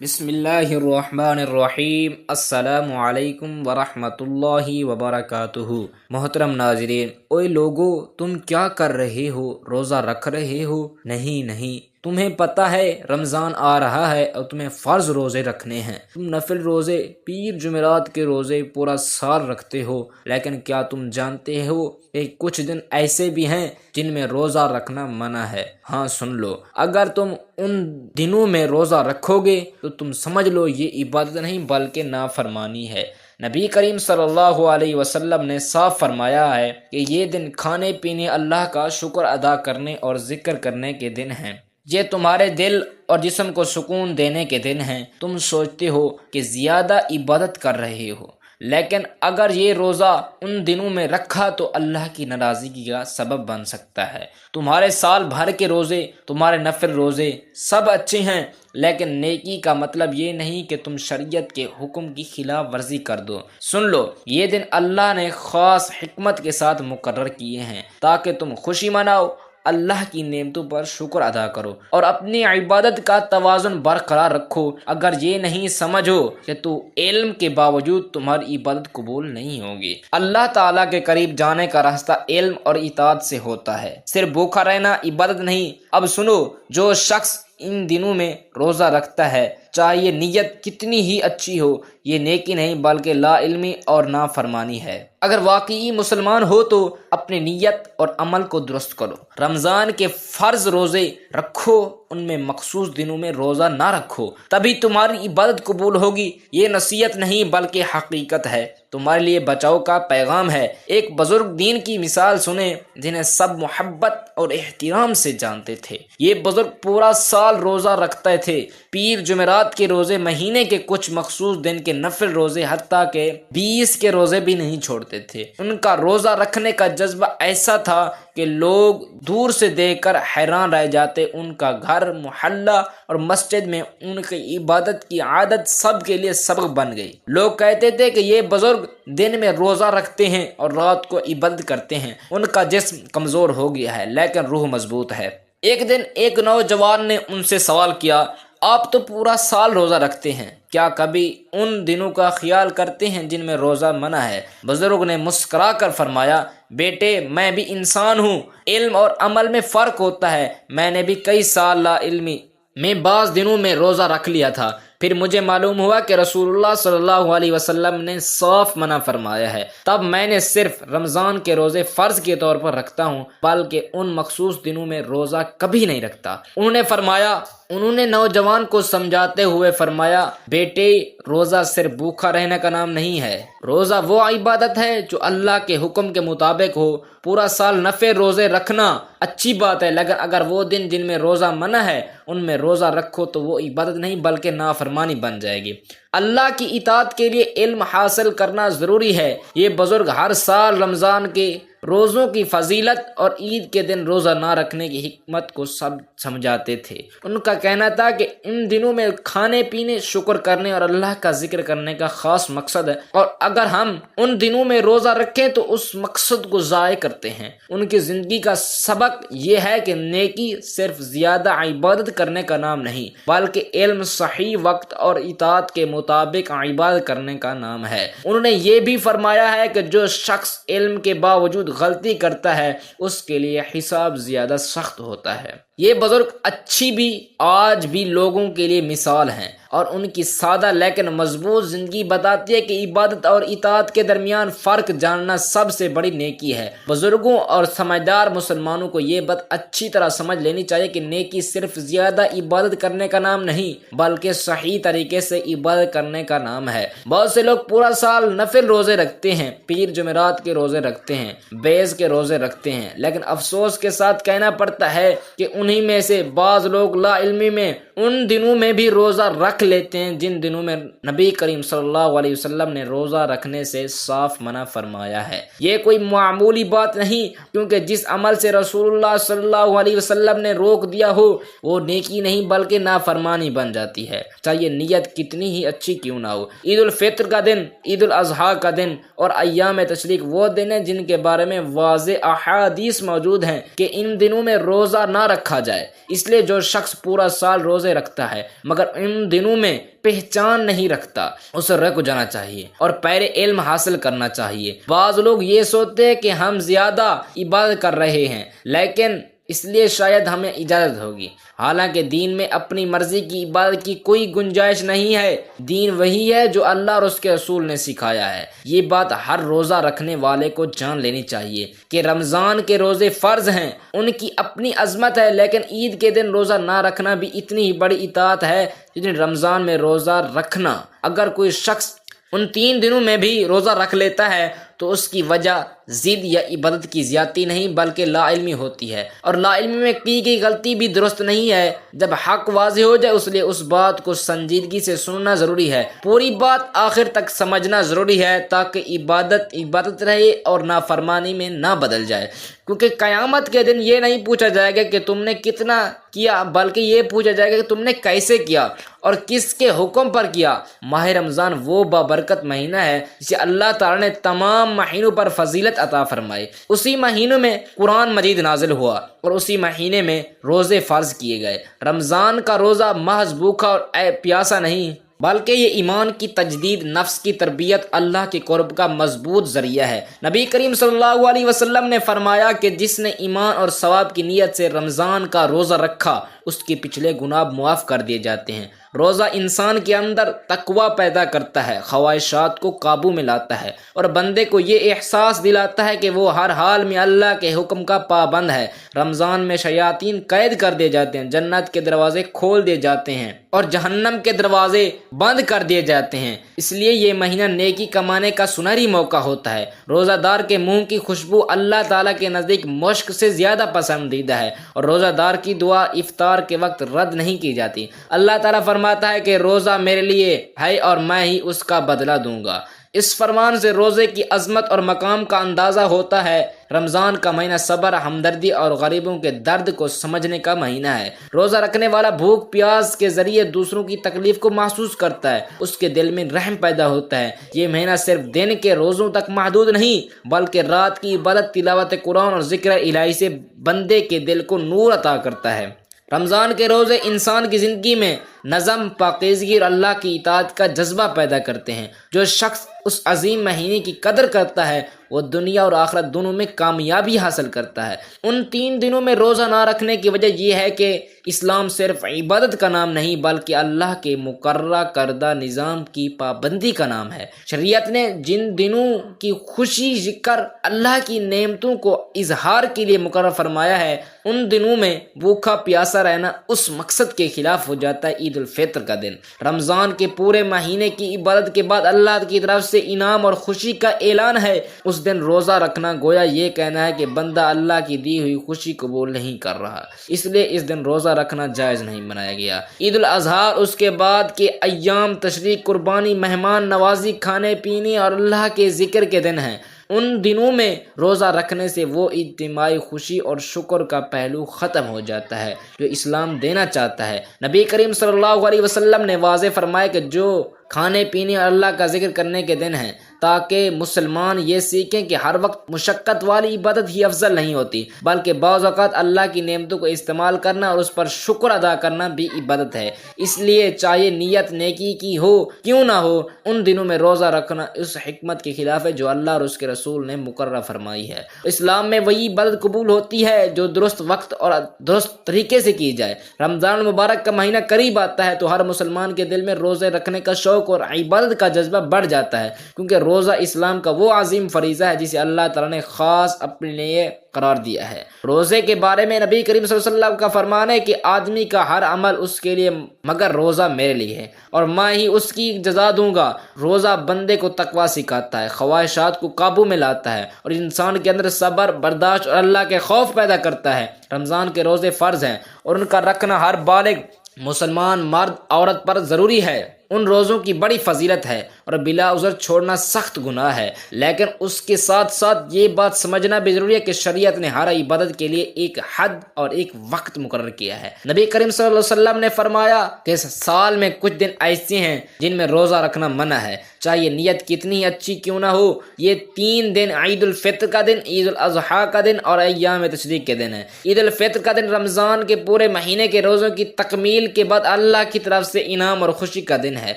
بسم اللہ الرحمن الرحیم۔ السلام علیکم ورحمۃ اللہ وبرکاتہ۔ محترم ناظرین، اوے لوگو، تم کیا کر رہے ہو؟ روزہ رکھ رہے ہو؟ نہیں، تمہیں پتہ ہے رمضان آ رہا ہے اور تمہیں فرض روزے رکھنے ہیں۔ تم نفل روزے، پیر جمعرات کے روزے پورا سال رکھتے ہو، لیکن کیا تم جانتے ہو کہ کچھ دن ایسے بھی ہیں جن میں روزہ رکھنا منع ہے؟ ہاں، سن لو، اگر تم ان دنوں میں روزہ رکھو گے تو تم سمجھ لو یہ عبادت نہیں بلکہ نافرمانی ہے۔ نبی کریم صلی اللہ علیہ وسلم نے صاف فرمایا ہے کہ یہ دن کھانے پینے، اللہ کا شکر ادا کرنے اور ذکر کرنے کے دن ہیں۔ یہ تمہارے دل اور جسم کو سکون دینے کے دن ہیں۔ تم سوچتے ہو کہ زیادہ عبادت کر رہے ہو، لیکن اگر یہ روزہ ان دنوں میں رکھا تو اللہ کی ناراضگی کا سبب بن سکتا ہے۔ تمہارے سال بھر کے روزے، تمہارے نفل روزے سب اچھے ہیں، لیکن نیکی کا مطلب یہ نہیں کہ تم شریعت کے حکم کی خلاف ورزی کر دو۔ سن لو، یہ دن اللہ نے خاص حکمت کے ساتھ مقرر کیے ہیں تاکہ تم خوشی مناؤ، اللہ کی نعمتوں پر شکر ادا کرو اور اپنی عبادت کا توازن برقرار رکھو۔ اگر یہ نہیں سمجھو کہ تو علم کے باوجود تمہاری عبادت قبول نہیں ہوگی۔ اللہ تعالیٰ کے قریب جانے کا راستہ علم اور اطاعت سے ہوتا ہے، صرف بھوکا رہنا عبادت نہیں۔ اب سنو، جو شخص ان دنوں میں روزہ رکھتا ہے، چاہے یہ نیت کتنی ہی اچھی ہو، یہ نیکی نہیں بلکہ لا علمی اور نافرمانی ہے۔ اگر واقعی مسلمان ہو تو اپنی نیت اور عمل کو درست کرو۔ رمضان کے فرض روزے رکھو، ان میں مخصوص دنوں میں روزہ نہ رکھو، تبھی تمہاری عبادت قبول ہوگی۔ یہ نصیحت نہیں بلکہ حقیقت ہے، تمہارے لیے بچاؤ کا پیغام ہے۔ ایک بزرگ دین کی مثال سنیں جنہیں سب محبت اور احترام سے جانتے تھے۔ یہ بزرگ پورا سال روزہ رکھتے تھے، پیر جمعرات کے روزے، مہینے کے کچھ مخصوص دن کے نفل روزے، حتیٰ کہ 20 کے روزے بھی نہیں چھوڑتے تھے۔ ان کا روزہ رکھنے کا جذبہ ایسا تھا کہ لوگ دور سے دیکھ کر حیران رہ جاتے۔ ان کا گھر، محلہ اور مسجد میں ان کی عبادت کی عادت سب کے لیے سبق بن گئی۔ لوگ کہتے تھے کہ یہ بزرگ دن میں روزہ رکھتے ہیں اور رات کو عبادت کرتے ہیں، ان کا جسم کمزور ہو گیا ہے لیکن روح مضبوط ہے۔ ایک دن ایک نوجوان نے ان سے سوال کیا، آپ تو پورا سال روزہ رکھتے ہیں، کیا کبھی ان دنوں کا خیال کرتے ہیں جن میں روزہ منع ہے؟ بزرگ نے مسکرا کر فرمایا، بیٹے، میں بھی انسان ہوں، علم اور عمل میں فرق ہوتا ہے۔ میں نے بھی کئی سال لا علمی میں بعض دنوں میں روزہ رکھ لیا تھا، پھر مجھے معلوم ہوا کہ رسول اللہ صلی اللہ علیہ وسلم نے صاف منع فرمایا ہے، تب میں نے صرف رمضان کے روزے فرض کے طور پر رکھتا ہوں، بلکہ ان مخصوص دنوں میں روزہ کبھی نہیں رکھتا۔ انہوں نے نوجوان کو سمجھاتے ہوئے فرمایا، بیٹے، روزہ صرف بھوکا رہنے کا نام نہیں ہے، روزہ وہ عبادت ہے جو اللہ کے حکم کے مطابق ہو۔ پورا سال نفل روزے رکھنا اچھی بات ہے، لیکن اگر وہ دن جن میں روزہ منع ہے ان میں روزہ رکھو تو وہ عبادت نہیں بلکہ نافرمانی بن جائے گی۔ اللہ کی اطاعت کے لیے علم حاصل کرنا ضروری ہے۔ یہ بزرگ ہر سال رمضان کے روزوں کی فضیلت اور عید کے دن روزہ نہ رکھنے کی حکمت کو سب سمجھاتے تھے۔ ان کا کہنا تھا کہ ان دنوں میں کھانے پینے، شکر کرنے اور اللہ کا ذکر کرنے کا خاص مقصد ہے، اور اگر ہم ان دنوں میں روزہ رکھیں تو اس مقصد کو ضائع کرتے ہیں۔ ان کی زندگی کا سبق یہ ہے کہ نیکی صرف زیادہ عبادت کرنے کا نام نہیں بلکہ علم، صحیح وقت اور اطاعت کے مطابق عبادت کرنے کا نام ہے۔ انہوں نے یہ بھی فرمایا ہے کہ جو شخص علم کے باوجود غلطی کرتا ہے اس کے لیے حساب زیادہ سخت ہوتا ہے۔ یہ بزرگ اچھی بھی آج بھی لوگوں کے لیے مثال ہیں، اور ان کی سادہ لیکن مضبوط زندگی بتاتی ہے کہ عبادت اور اطاعت کے درمیان فرق جاننا سب سے بڑی نیکی ہے۔ بزرگوں اور سمجھدار مسلمانوں کو یہ بات اچھی طرح سمجھ لینی چاہیے کہ نیکی صرف زیادہ عبادت کرنے کا نام نہیں بلکہ صحیح طریقے سے عبادت کرنے کا نام ہے۔ بہت سے لوگ پورا سال نفل روزے رکھتے ہیں، پیر جمعرات کے روزے رکھتے ہیں، بیس کے روزے رکھتے ہیں، لیکن افسوس کے ساتھ کہنا پڑتا ہے کہ انہی میں سے بعض لوگ لا علمی میں ان دنوں میں بھی روزہ رکھ لیتے ہیں جن دنوں میں نبی کریم صلی اللہ علیہ وسلم نے روزہ رکھنے سے صاف منع فرمایا ہے۔ یہ کوئی معمولی بات نہیں، کیونکہ جس عمل سے رسول اللہ صلی اللہ علیہ وسلم نے روک دیا ہو وہ نیکی نہیں بلکہ نافرمانی بن جاتی ہے، چاہے نیت کتنی ہی اچھی کیوں نہ ہو۔ عید الفطر کا دن، عید الاضحیٰ کا دن اور ایام تشریق وہ دن ہیں جن کے بارے میں واضح احادیث موجود ہیں کہ ان دنوں میں روزہ نہ رکھا جائے۔ اس لیے جو شخص پورا سال روزے روزے رکھتا ہے مگر ان دنوں میں پہچان نہیں رکھتا، اسے رک جانا چاہیے اور پہلے علم حاصل کرنا چاہیے۔ بعض لوگ یہ سوچتے ہیں کہ ہم زیادہ عبادت کر رہے ہیں لیکن اس لیے شاید ہمیں اجازت ہوگی، حالانکہ دین میں اپنی مرضی کی عبادت کی کوئی گنجائش نہیں ہے۔ دین وہی ہے جو اللہ اور اس کے رسول نے سکھایا ہے۔ یہ بات ہر روزہ رکھنے والے کو جان لینی چاہیے کہ رمضان کے روزے فرض ہیں، ان کی اپنی عظمت ہے، لیکن عید کے دن روزہ نہ رکھنا بھی اتنی ہی بڑی اطاعت ہے جتنی رمضان میں روزہ رکھنا۔ اگر کوئی شخص ان 3 دنوں میں بھی روزہ رکھ لیتا ہے تو اس کی وجہ ضد یا عبادت کی زیادتی نہیں بلکہ لا علمی ہوتی ہے، اور لا علمی میں کی گئی غلطی بھی درست نہیں ہے۔ جب حق واضح ہو جائے اس لیے اس بات کو سنجیدگی سے سننا ضروری ہے، پوری بات آخر تک سمجھنا ضروری ہے تاکہ عبادت رہے اور نافرمانی میں نہ بدل جائے، کیونکہ قیامت کے دن یہ نہیں پوچھا جائے گا کہ تم نے کتنا کیا بلکہ یہ پوچھا جائے گا کہ تم نے کیسے کیا اور کس کے حکم پر کیا۔ ماہ رمضان وہ بابرکت مہینہ ہے جسے اللہ تعالی نے تمام مہینوں پر فضیلت عطا فرمائی۔ اسی مہینوں میں قرآن مجید نازل ہوا اور اسی مہینے میں روزے فرض کیے گئے۔ رمضان کا روزہ محض بھوکا اور پیاسا نہیں بلکہ یہ ایمان کی تجدید، نفس کی تربیت، اللہ کے قرب کا مضبوط ذریعہ ہے۔ نبی کریم صلی اللہ علیہ وسلم نے فرمایا کہ جس نے ایمان اور ثواب کی نیت سے رمضان کا روزہ رکھا اس کے پچھلے گناہ معاف کر دیے جاتے ہیں۔ روزہ انسان کے اندر تقوی پیدا کرتا ہے، خواہشات کو قابو میں لاتا ہے اور بندے کو یہ احساس دلاتا ہے کہ وہ ہر حال میں اللہ کے حکم کا پابند ہے۔ رمضان میں شیاطین قید کر دیے جاتے ہیں، جنت کے دروازے کھول دیے جاتے ہیں اور جہنم کے دروازے بند کر دیے جاتے ہیں۔ اس لیے یہ مہینہ نیکی کمانے کا سنہری موقع ہوتا ہے۔ روزہ دار کے منہ کی خوشبو اللہ تعالیٰ کے نزدیک مشک سے زیادہ پسندیدہ ہے اور روزہ دار کی دعا افطار کے وقت رد نہیں کی جاتی۔ اللہ تعالیٰ فرماتا ہے کہ روزہ میرے لیے ہے اور میں ہی اس کا بدلہ دوں گا۔ اس فرمان سے روزے کی عظمت اور مقام کا اندازہ ہوتا ہے۔ رمضان کا مہینہ صبر، ہمدردی اور غریبوں کے درد کو سمجھنے کا مہینہ ہے۔ روزہ رکھنے والا بھوک پیاس کے ذریعے دوسروں کی تکلیف کو محسوس کرتا ہے، اس کے دل میں رحم پیدا ہوتا ہے۔ یہ مہینہ صرف دن کے روزوں تک محدود نہیں بلکہ رات کی عبادت، تلاوت قرآن اور ذکر الہی سے بندے کے دل کو نور عطا کرتا ہے۔ رمضان کے روزے انسان کی زندگی میں نظم، پاکیزگی اور اللہ کی اطاعت کا جذبہ پیدا کرتے ہیں۔ جو شخص اس عظیم مہینے کی قدر کرتا ہے وہ دنیا اور آخرت دونوں میں کامیابی حاصل کرتا ہے۔ ان 3 دنوں میں روزہ نہ رکھنے کی وجہ یہ ہے کہ اسلام صرف عبادت کا نام نہیں بلکہ اللہ کے مقررہ کردہ نظام کی پابندی کا نام ہے۔ شریعت نے جن دنوں کی خوشی، ذکر، اللہ کی نعمتوں کو اظہار کے لیے مقرر فرمایا ہے، ان دنوں میں بھوکا پیاسا رہنا اس مقصد کے خلاف ہو جاتا ہے۔ عید الفطر کا دن رمضان کے پورے مہینے کی عبادت کے بعد اللہ کی طرف سے انعام اور خوشی کا اعلان ہے۔ اس دن روزہ رکھنا گویا یہ کہنا ہے کہ بندہ اللہ کی دی ہوئی خوشی قبول نہیں کر رہا، اس لیے اس دن روزہ رکھنا جائز نہیں بنایا گیا۔ عید الاضحیٰ اس کے بعد کے ایام تشریق، قربانی، مہمان نوازی، کھانے پینے اور اللہ کے ذکر کے دن ہیں۔ ان دنوں میں روزہ رکھنے سے وہ اجتماعی خوشی اور شکر کا پہلو ختم ہو جاتا ہے جو اسلام دینا چاہتا ہے۔ نبی کریم صلی اللہ علیہ وسلم نے واضح فرمایا کہ جو کھانے پینے اور اللہ کا ذکر کرنے کے دن ہیں تاکہ مسلمان یہ سیکھیں کہ ہر وقت مشقت والی عبادت ہی افضل نہیں ہوتی بلکہ بعض اوقات اللہ کی نعمتوں کو استعمال کرنا اور اس پر شکر ادا کرنا بھی عبادت ہے۔ اس لیے چاہے نیت نیکی کی ہو کیوں نہ ہو، ان دنوں میں روزہ رکھنا اس حکمت کے خلاف ہے جو اللہ اور اس کے رسول نے مقررہ فرمائی ہے۔ اسلام میں وہی عبادت قبول ہوتی ہے جو درست وقت اور درست طریقے سے کی جائے۔ رمضان المبارک کا مہینہ قریب آتا ہے تو ہر مسلمان کے دل میں روزے رکھنے کا شوق اور عبادت کا جذبہ بڑھ جاتا ہے، کیونکہ روزہ اسلام کا وہ عظیم فریضہ ہے جسے اللہ تعالیٰ نے خاص اپنے لیے قرار دیا ہے۔ روزے کے بارے میں نبی کریم صلی اللہ علیہ وسلم کا فرمان ہے کہ آدمی کا ہر عمل اس کے لیے مگر روزہ میرے لیے ہے اور میں ہی اس کی جزا دوں گا۔ روزہ بندے کو تقویٰ سکھاتا ہے، خواہشات کو قابو میں لاتا ہے اور انسان کے اندر صبر، برداشت اور اللہ کے خوف پیدا کرتا ہے۔ رمضان کے روزے فرض ہیں اور ان کا رکھنا ہر بالغ مسلمان مرد عورت پر ضروری ہے۔ ان روزوں کی بڑی فضیلت ہے اور بلا عذر چھوڑنا سخت گناہ ہے، لیکن اس کے ساتھ ساتھ یہ بات سمجھنا بھی ضروری ہے کہ شریعت نے ہر عبادت کے لیے ایک حد اور ایک وقت مقرر کیا ہے۔ نبی کریم صلی اللہ علیہ وسلم نے فرمایا کہ سال میں کچھ دن ایسے ہیں جن میں روزہ رکھنا منع ہے، چاہے یہ نیت کتنی اچھی کیوں نہ ہو۔ یہ 3 دن عید الفطر کا دن، عید الاضحیٰ کا دن اور ایام تشریق کے دن ہے۔ عید الفطر کا دن رمضان کے پورے مہینے کے روزوں کی تکمیل کے بعد اللہ کی طرف سے انعام اور خوشی کا دن ہے۔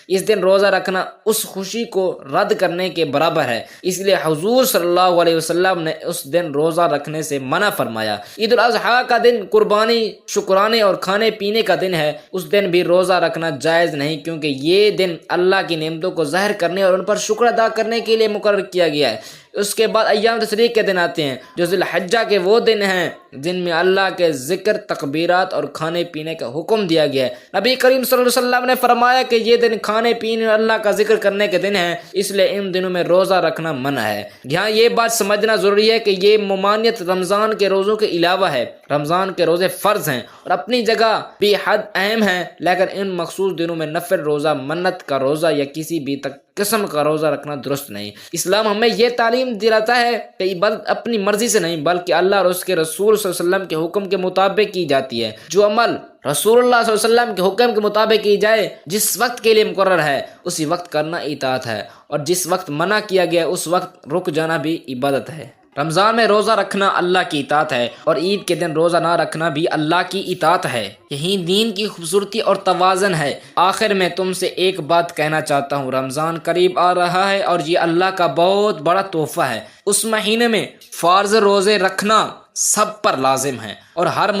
اس دن روزہ رکھنا اس خوشی کو رد کرنے کے برابر ہے، اس لیے حضور صلی اللہ علیہ وسلم نے اس دن روزہ رکھنے سے منع فرمایا۔ عید الاضحیٰ کا دن قربانی، شکرانے اور کھانے پینے کا دن ہے، اس دن بھی روزہ رکھنا جائز نہیں، کیونکہ یہ دن اللہ کی نعمتوں کو ظاہر کرنے اور ان پر شکر ادا کرنے کے لیے مقرر کیا گیا ہے۔ اس کے بعد ایام تشریق کے دن آتے ہیں جو ذی الحجہ کے وہ دن ہیں جن میں اللہ کے ذکر، تکبیرات اور کھانے پینے کا حکم دیا گیا ہے۔ نبی کریم صلی اللہ علیہ وسلم نے فرمایا کہ یہ دن کھانے پینے اور اللہ کا ذکر کرنے کے دن ہیں، اس لیے ان دنوں میں روزہ رکھنا منع ہے۔ یہاں یہ بات سمجھنا ضروری ہے کہ یہ ممانعت رمضان کے روزوں کے علاوہ ہے۔ رمضان کے روزے فرض ہیں اور اپنی جگہ بے حد اہم ہیں، لیکن ان مخصوص دنوں میں نفل روزہ، منت کا روزہ یا کسی بھی قسم کا روزہ رکھنا درست نہیں۔ اسلام ہمیں یہ تعلیم دلاتا ہے کہ عبادت اپنی مرضی سے نہیں بلکہ اللہ اور اس کے رسول صلی اللہ علیہ وسلم کے حکم کے مطابق کی جاتی ہے۔ جو عمل رسول اللہ صلی اللہ علیہ وسلم کے حکم کے مطابق کی جائے، جس وقت کے لیے مقرر ہے اسی وقت کرنا اطاعت ہے، اور جس وقت منع کیا گیا ہے اس وقت رک جانا بھی عبادت ہے۔ رمضان میں روزہ رکھنا اللہ کی اطاعت ہے اور عید کے دن روزہ نہ رکھنا بھی اللہ کی اطاعت ہے۔ یہی دین کی خوبصورتی اور توازن ہے۔ آخر میں تم سے ایک بات کہنا چاہتا ہوں، رمضان قریب آ رہا ہے اور یہ اللہ کا بہت بڑا تحفہ ہے۔ اس مہینے میں فرض روزے رکھنا سب پر لازم ہے اور ہر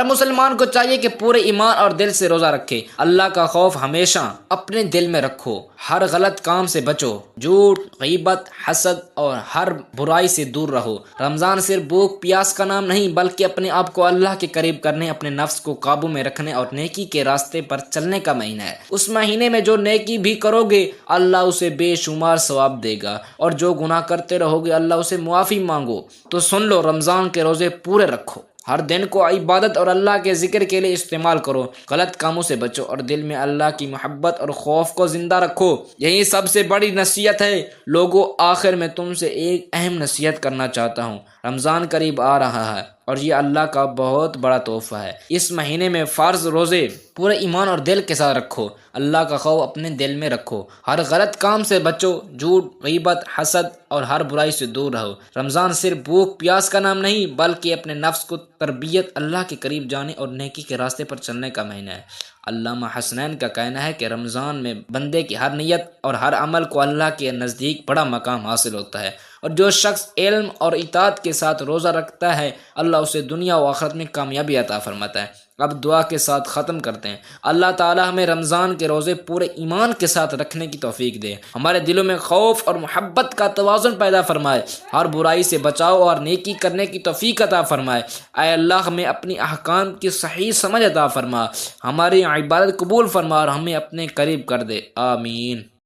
مسلمان کو چاہیے کہ پورے ایمان اور دل سے روزہ رکھے۔ اللہ کا خوف ہمیشہ اپنے دل میں رکھو، ہر غلط کام سے بچو، جھوٹ، غیبت، حسد اور ہر برائی سے دور رہو۔ رمضان صرف بھوک پیاس کا نام نہیں بلکہ اپنے آپ کو اللہ کے قریب کرنے، اپنے نفس کو قابو میں رکھنے اور نیکی کے راستے پر چلنے کا مہینہ ہے۔ اس مہینے میں جو نیکی بھی کرو گے اللہ اسے بے شمار ثواب دے گا، اور جو گناہ کرتے رہو گے اللہ اسے معافی مانگو۔ تو سن لو، رمضان کے روزے پورے رکھو، ہر دن کو عبادت اور اللہ کے ذکر کے لیے استعمال کرو، غلط کاموں سے بچو اور دل میں اللہ کی محبت اور خوف کو زندہ رکھو۔ یہی سب سے بڑی نصیحت ہے۔ لوگوں، آخر میں تم سے ایک اہم نصیحت کرنا چاہتا ہوں۔ رمضان قریب آ رہا ہے اور یہ اللہ کا بہت بڑا تحفہ ہے۔ اس مہینے میں فرض روزے پورے ایمان اور دل کے ساتھ رکھو، اللہ کا خوف اپنے دل میں رکھو، ہر غلط کام سے بچو، جھوٹ، غیبت، حسد اور ہر برائی سے دور رہو۔ رمضان صرف بھوک پیاس کا نام نہیں بلکہ اپنے نفس کو تربیت، اللہ کے قریب جانے اور نیکی کے راستے پر چلنے کا مہینہ ہے۔ علامہ حسنین کا کہنا ہے کہ رمضان میں بندے کی ہر نیت اور ہر عمل کو اللہ کے نزدیک بڑا مقام حاصل ہوتا ہے، اور جو شخص علم اور اطاعت کے ساتھ روزہ رکھتا ہے اللہ اسے دنیا و آخرت میں کامیابی عطا فرماتا ہے۔ اب دعا کے ساتھ ختم کرتے ہیں۔ اللہ تعالی ہمیں رمضان کے روزے پورے ایمان کے ساتھ رکھنے کی توفیق دے، ہمارے دلوں میں خوف اور محبت کا توازن پیدا فرمائے، ہر برائی سے بچاؤ اور نیکی کرنے کی توفیق عطا فرمائے۔ اے اللہ، ہمیں اپنی احکام کی صحیح سمجھ عطا فرما، ہماری عبادت قبول فرما اور ہمیں اپنے قریب کر دے، آمین۔